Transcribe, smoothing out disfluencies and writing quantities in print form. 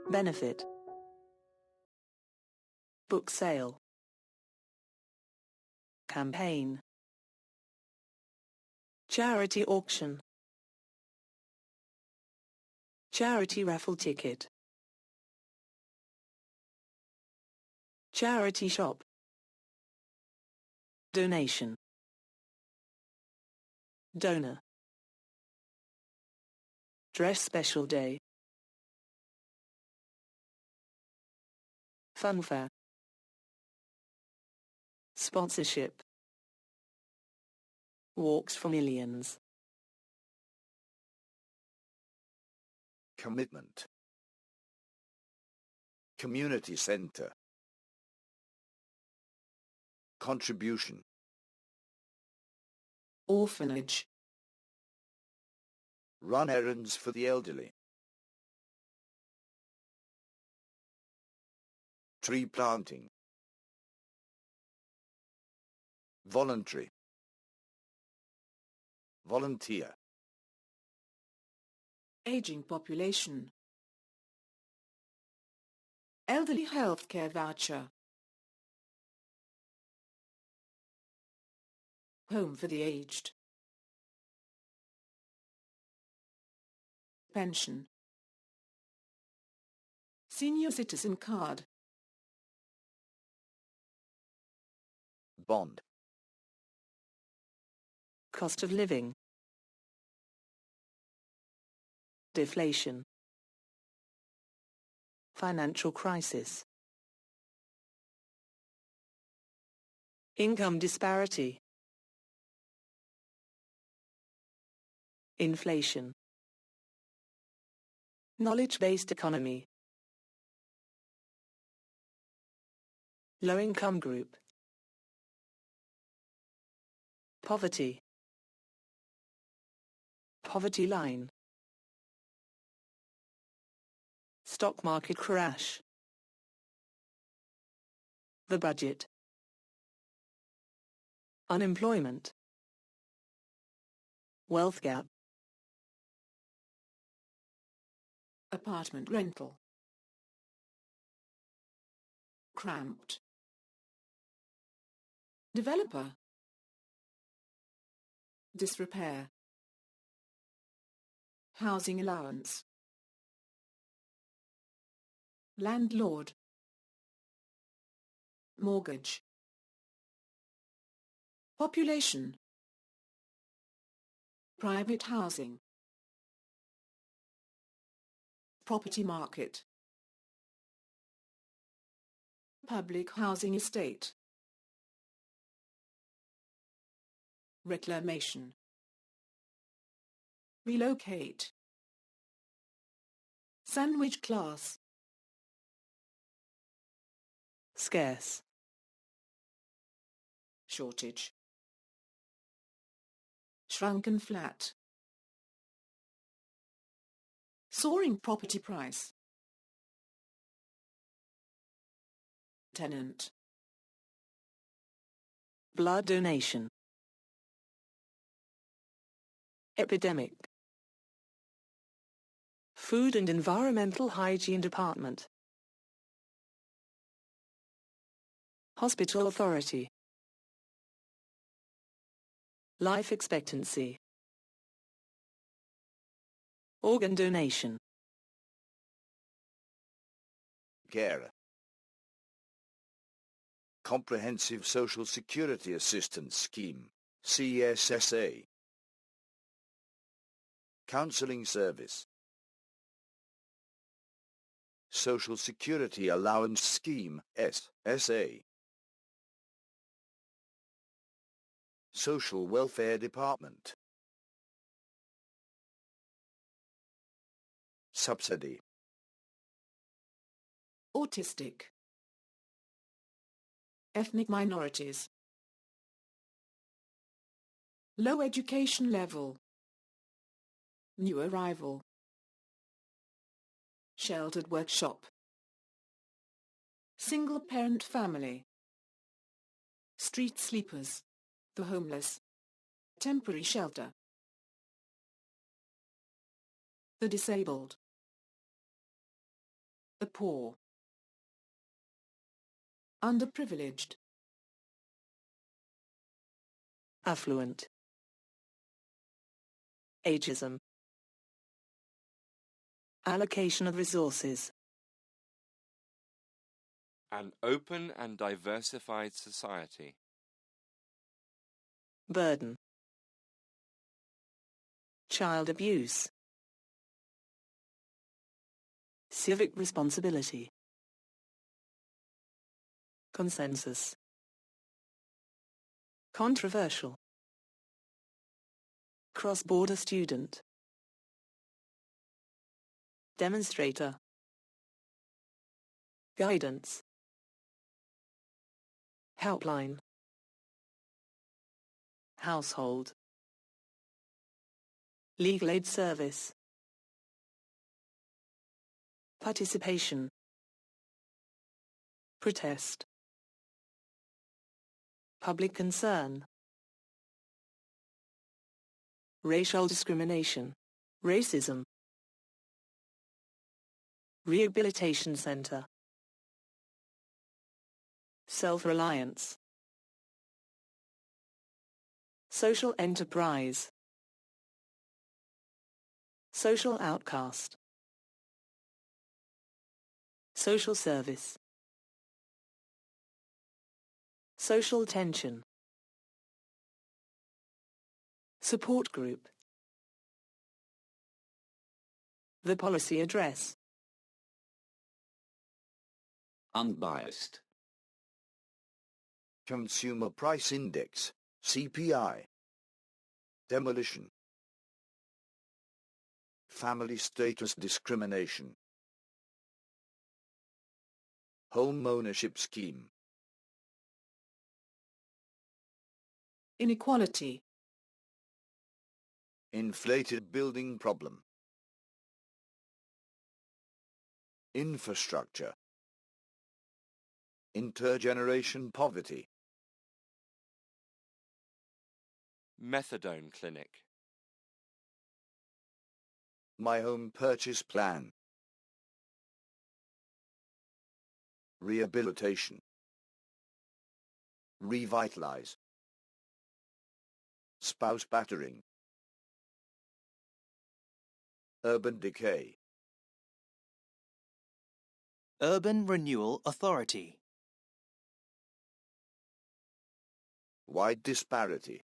benefit, book sale, campaign, charity auction, charity raffle ticket, charity shop, donation, donor, dress special day, funfair, sponsorship, walks for millions, commitment, community center, contribution, orphanage, run errands for the elderly, tree planting, voluntary, volunteer, aging population, elderly healthcare voucher, home for the aged, pension, senior citizen card, bond, cost of living, deflation, financial crisis, income disparity, inflation, knowledge-based economy, low-income group, poverty, poverty line, stock market crash, the budget, unemployment, wealth gap, apartment rental, cramped, developer, disrepair, housing allowance, landlord, mortgage, population, private housing, property market, public housing estate, reclamation, relocate, sandwich class, scarce, shortage, shrunken flat, soaring property price, tenant, blood donation, epidemic, food and environmental hygiene department, hospital authority, life expectancy, organ donation, care, Comprehensive Social Security Assistance Scheme, CSSA, Counseling Service, Social Security Allowance Scheme, SSA, Social Welfare Department, Subsidy, autistic, ethnic minorities, low education level, new arrival, sheltered workshop, single-parent family, street sleepers, the homeless, temporary shelter, the disabled, The poor. Underprivileged. Affluent. Ageism. Allocation of resources. An open and diversified society. Burden. Child abuse. Civic responsibility. Consensus. Controversial. Cross-border student. Demonstrator. Guidance. Helpline. Household. Legal aid service. Participation. Protest. Public concern. Racial discrimination. Racism. Rehabilitation center. Self-reliance. Social enterprise. Social outcast. Social service. Social tension. Support group. The policy address. Unbiased. Consumer Price Index, CPI. Demolition. Family status discrimination. Home ownership scheme. Inequality. Inflated building problem. Infrastructure. Intergeneration poverty. Methadone clinic. My home purchase plan. Rehabilitation. Revitalize. Spouse battering. Urban decay. Urban Renewal Authority. Wide disparity.